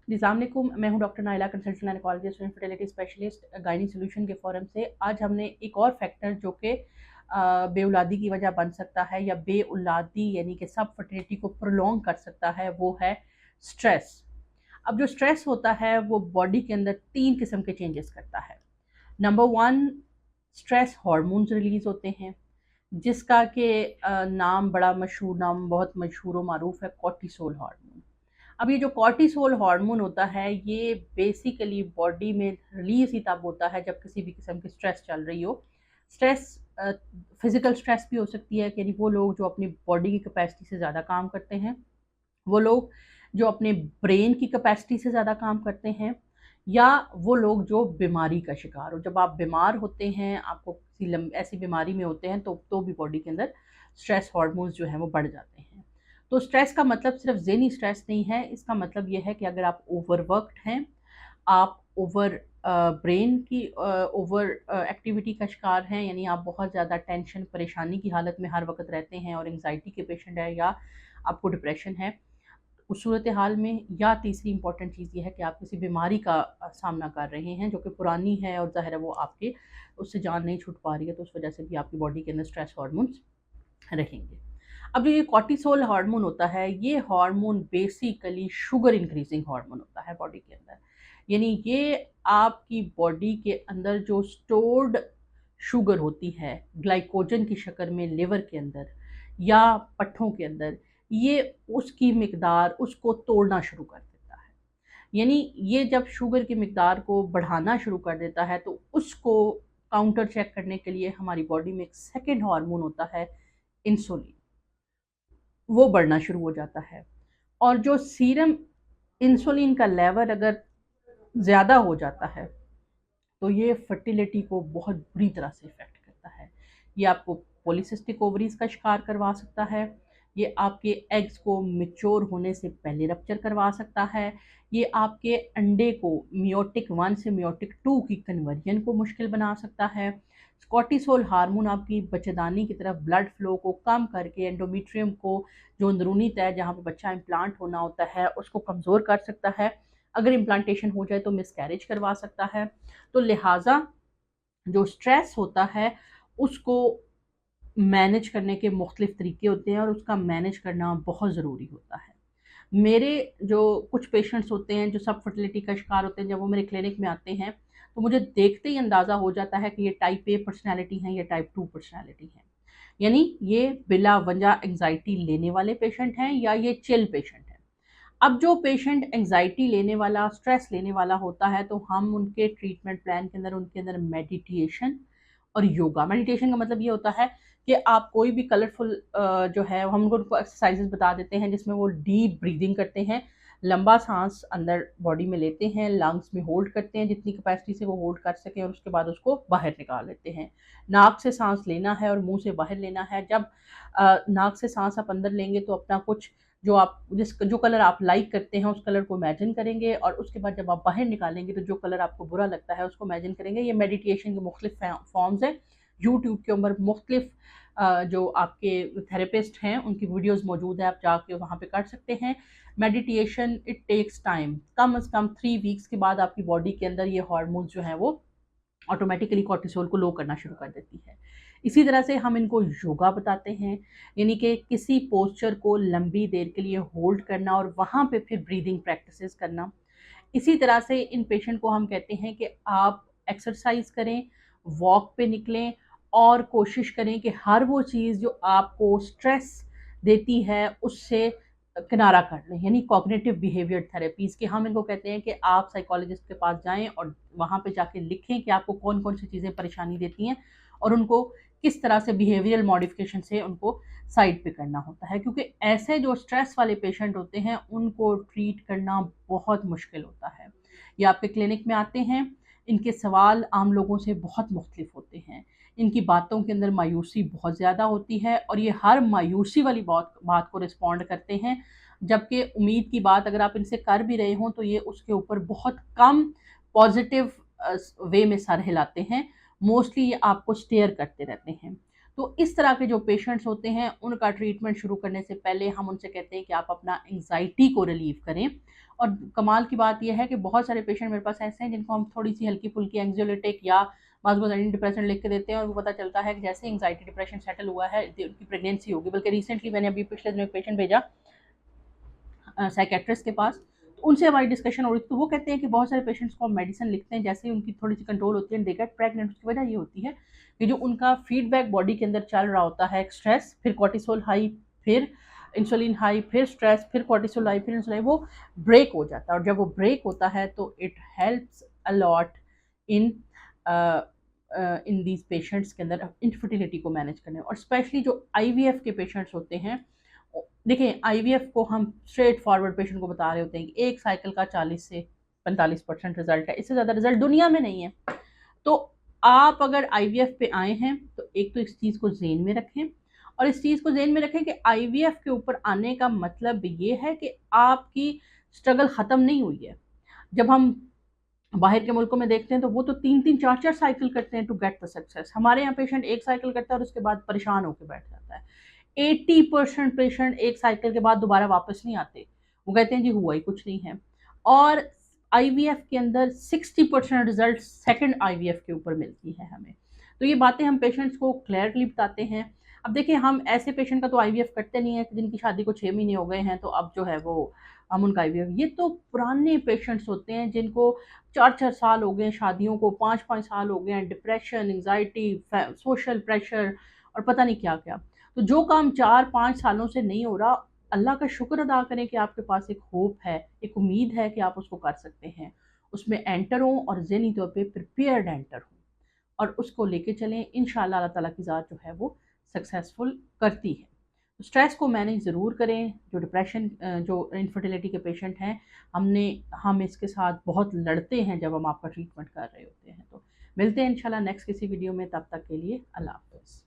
जी, अस्सलाम वालेकुम। मैं हूँ doctor Naila, consultant gynaecologist and fertility specialist gynae solution के फोरम से। आज हमने एक और फैक्टर जो कि बेऔलादी की वजह बन सकता है या बेऔलादी यानी कि सब फर्टिलिटी को प्रोलॉन्ग कर सकता है, वो है स्ट्रेस। अब जो स्ट्रेस होता है वो बॉडी के अंदर 3 किस्म के चेंजेस करता है। नंबर 1, स्ट्रेस हार्मोन्स रिलीज़ होते हैं, जिसका कि नाम बड़ा मशहूर, नाम बहुत मशहूर और मारूफ है, कॉर्टिसोल हार्मोन। अब ये जो कॉर्टिसोल हार्मोन होता है ये बेसिकली बॉडी में रिलीज ही तब होता है जब किसी भी किस्म की स्ट्रेस चल रही हो। स्ट्रेस फिजिकल स्ट्रेस भी हो सकती है, यानी वो लोग जो अपनी बॉडी की कैपेसिटी से ज़्यादा काम करते हैं, वो लोग जो अपने ब्रेन की कैपेसिटी से ज़्यादा काम करते हैं, या वो लोग जो बीमारी का शिकार हो। जब आप बीमार होते हैं, आपको किसी ऐसी बीमारी में होते हैं, तो भी बॉडी के अंदर स्ट्रेस हार्मोन्स जो हैं वो बढ़ जाते हैं। तो स्ट्रेस का मतलब सिर्फ ज़हनी स्ट्रेस नहीं है, इसका मतलब ये है कि अगर आप ओवरवर्कड हैं, आप ओवर ब्रेन की ओवर एक्टिविटी का शिकार हैं, यानी आप बहुत ज़्यादा टेंशन परेशानी की हालत में हर वक्त रहते हैं और एंग्जाइटी के पेशेंट है, या आपको डिप्रेशन है उस सूरत हाल में, या तीसरी इंपॉर्टेंट चीज़ ये है कि आप किसी बीमारी का सामना कर रहे हैं जो कि पुरानी है और ज़ाहिर है वो आपके उससे जान नहीं छूट पा रही है, तो उस वजह से भी आपकी बॉडी के अंदर स्ट्रेस हार्मोन्स रहेंगे। अब जो ये कॉर्टिसोल हार्मोन होता है, ये hormone basically sugar increasing hormone होता है बॉडी के अंदर। यानी ये आपकी बॉडी के अंदर जो स्टोर्ड शुगर होती है ग्लाइकोजन की शक्ल में लिवर के अंदर या पट्ठों के अंदर, ये उसकी मिकदार उसको तोड़ना शुरू कर देता है। यानी ये जब शुगर की मिकदार को बढ़ाना शुरू कर देता है, तो उसको काउंटर चेक करने के लिए हमारी बॉडी में एक सेकेंड हार्मोन होता है, इंसुलिन, वो बढ़ना शुरू हो जाता है। और जो सीरम इंसुलिन का लेवल अगर ज़्यादा हो जाता है, तो ये फर्टिलिटी को बहुत बुरी तरह से इफ़ेक्ट करता है। ये आपको पॉलीसिस्टिक ओवरीज़ का शिकार करवा सकता है, ये आपके एग्स को मैच्योर होने से पहले रप्चर करवा सकता है, ये आपके अंडे को मियोटिक 1 से मियोटिक 2 की कन्वर्जन को मुश्किल बना सकता है। कॉर्टिसोल हार्मोन आपकी बच्चेदानी की तरफ ब्लड फ्लो को कम करके एंडोमेट्रियम को, जो अंदरूनी तह जहाँ पे बच्चा इम्प्लांट होना होता है, उसको कमज़ोर कर सकता है। अगर इम्प्लांटेशन हो जाए तो मिसकैरेज करवा सकता है। तो लिहाजा जो स्ट्रेस होता है उसको मैनेज करने के मुख्तलिफ तरीके होते हैं और उसका मैनेज करना बहुत ज़रूरी होता है। मेरे जो कुछ पेशेंट्स होते हैं जो सब फर्टिलिटी का शिकार होते हैं, जब वो मेरे क्लिनिक में आते हैं तो मुझे देखते ही अंदाज़ा हो जाता है कि ये टाइप ए पर्सनैलिटी है या टाइप 2 पर्सनैलिटी है। यानी ये बिला वजह एंग्जाइटी लेने वाले पेशेंट हैं या ये चिल पेशेंट हैं। अब जो पेशेंट एंग्जाइटी लेने वाला, स्ट्रेस लेने वाला होता है, तो हम उनके ट्रीटमेंट प्लान के अंदर उनके अंदर मेडिटेशन और योगा, मेडिटेशन का मतलब ये होता है कि आप कोई भी कलरफुल जो है हम उनको एक्सरसाइजेस बता देते हैं जिसमें वो डीप ब्रीदिंग करते हैं, लंबा सांस अंदर बॉडी में लेते हैं, लंग्स में होल्ड करते हैं जितनी कैपेसिटी से वो होल्ड कर सकें, और उसके बाद उसको बाहर निकाल लेते हैं। नाक से सांस लेना है और मुंह से बाहर लेना है। जब नाक से सांस आप अंदर लेंगे तो अपना कुछ जो आप जो कलर आप लाइक करते हैं उस कलर को इमेजिन करेंगे, और उसके बाद जब आप बाहर निकालेंगे तो जो कलर आपको बुरा लगता है उसको इमेजिन करेंगे। ये मेडिटेशन के मुख्तलिफ फॉर्म्स हैं। यूट्यूब के ऊपर मुख्तलिफ जो आपके थेरेपिस्ट हैं उनकी वीडियोस मौजूद है, आप जाके वहाँ पे कर सकते हैं। मेडिटेशन इट टेक्स टाइम, कम से कम 3 वीक्स के बाद आपकी बॉडी के अंदर ये हार्मोन्स जो हैं वो ऑटोमेटिकली कॉर्टिसोल को लो करना शुरू कर देती है। इसी तरह से हम इनको योगा बताते हैं, यानी कि किसी पोस्चर को लंबी देर के लिए होल्ड करना और वहाँ पे फिर ब्रीदिंग प्रैक्टिसेस करना। इसी तरह से इन पेशेंट को हम कहते हैं कि आप एक्सरसाइज करें, वॉक पे निकलें, और कोशिश करें कि हर वो चीज़ जो आपको स्ट्रेस देती है उससे किनारा कर लें, यानी कॉग्निटिव बिहेवियर थेरेपीज़ के हम इनको कहते हैं कि आप साइकोलॉजिस्ट के पास जाएं और वहाँ पे जाके लिखें कि आपको कौन कौन सी चीज़ें परेशानी देती हैं और उनको किस तरह से बिहेवियरल मॉडिफिकेशन से उनको साइड पे करना होता है, क्योंकि ऐसे जो स्ट्रेस वाले पेशेंट होते हैं उनको ट्रीट करना बहुत मुश्किल होता है। ये आपके क्लिनिक में आते हैं, इनके सवाल आम लोगों से बहुत मुख्तलिफ होते हैं, इनकी बातों के अंदर मायूसी बहुत ज़्यादा होती है और ये हर मायूसी वाली बात बात को रिस्पॉन्ड करते हैं, जबकि उम्मीद की बात अगर आप इनसे कर भी रहे हों तो ये उसके ऊपर बहुत कम पॉजिटिव वे में सर हिलाते हैं। मोस्टली ये आपको स्टेयर करते रहते हैं। तो इस तरह के जो पेशेंट्स होते हैं उनका ट्रीटमेंट शुरू करने से पहले हम उनसे कहते हैं कि आप अपना एंग्जाइटी को रिलीव करें और कमाल की बात यह है कि बहुत सारे पेशेंट मेरे पास ऐसे हैं जिनको हम थोड़ी सी हल्की फुल्की एंग्जाइलेटिक या मास्कुलाइन डिप्रेशन लिख के देते हैं और वो पता चलता है कि जैसे एंग्जाइटी डिप्रेशन सेटल हुआ है उनकी प्रेगनेंसी होगी। बल्कि रिसेंटली मैंने अभी पिछले दिन एक पेशेंट भेजा साइकेट्रिस्ट के पास, तो उनसे हमारी डिस्कशन हो रही थी, तो वो कहते हैं कि बहुत सारे पेशेंट्स को हम मेडिसिन लिखते हैं, जैसे ही उनकी थोड़ी सी कंट्रोल होती है दे गेट प्रेग्नेंट। उसकी वजह ये होती है कि जो उनका फीडबैक बॉडी के अंदर चल रहा होता है, स्ट्रेस, फिर कॉर्टिसोल हाई, फिर इंसुलिन हाई, फिर स्ट्रेस, फिर कॉर्टिसोल हाई, फिर इंसुलिन, वो ब्रेक हो जाता है। और जब वो ब्रेक होता है तो it helps a lot in in these patients के अंदर इनफर्टिलिटी को मैनेज करने। और स्पेशली जो आईवीएफ के पेशेंट्स होते हैं, देखिए आईवीएफ को हम स्ट्रेट फॉरवर्ड पेशेंट को बता रहे होते हैं कि एक साइकिल का 40 से 45% रिजल्ट है, इससे ज़्यादा रिजल्ट दुनिया में नहीं है। तो आप अगर आईवीएफ पे आए हैं तो एक तो इस चीज़ को जेन में रखें, और इस चीज़ को जेन में रखें कि आईवीएफ के ऊपर आने का मतलब ये है कि आपकी स्ट्रगल ख़त्म नहीं हुई है। जब हम बाहर के मुल्कों में देखते हैं तो वो तो 3-3 4-4 साइकिल करते हैं टू गेट द सक्सेस। हमारे यहाँ पेशेंट एक साइकिल करता है और उसके बाद परेशान होकर बैठ जाता है। 80% पेशेंट एक साइकिल के बाद दोबारा वापस नहीं आते, वो कहते हैं जी हुआ ही कुछ नहीं है। और आईवीएफ के अंदर 60% रिजल्ट सेकंड आईवीएफ के ऊपर मिलती है हमें। तो ये बातें हम पेशेंट्स को क्लियरली बताते हैं। अब देखिए हम ऐसे पेशेंट का तो आईवीएफ करते नहीं है जिनकी शादी को 6 महीने हो गए हैं तो अब जो है वो हम उनका आईवीएफ, ये तो पुराने पेशेंट्स होते हैं जिनको 4-4 साल हो गए शादियों को, 5-5 साल हो गए हैं, डिप्रेशन, एंग्जाइटी, सोशल प्रेशर और पता नहीं क्या क्या। तो जो काम 4-5 सालों से नहीं हो रहा, अल्लाह का शुक्र अदा करें कि आपके पास एक होप है, एक उम्मीद है कि आप उसको कर सकते हैं। उसमें एंटर हों और ज़हनी तौर पे प्रिपेयर्ड एंटर हों और उसको लेके चलें। इंशाअल्लाह अल्लाह ताला की ज़ात जो है वो सक्सेसफुल करती है। तो स्ट्रेस को मैनेज ज़रूर करें। जो डिप्रेशन जो इनफर्टिलिटी के पेशेंट हैं, हम इसके साथ बहुत लड़ते हैं जब हम आपका ट्रीटमेंट कर रहे होते हैं। तो मिलते हैं इंशाल्लाह नेक्स्ट किसी वीडियो में, तब तक के लिए अल्लाह हाफ़िज़।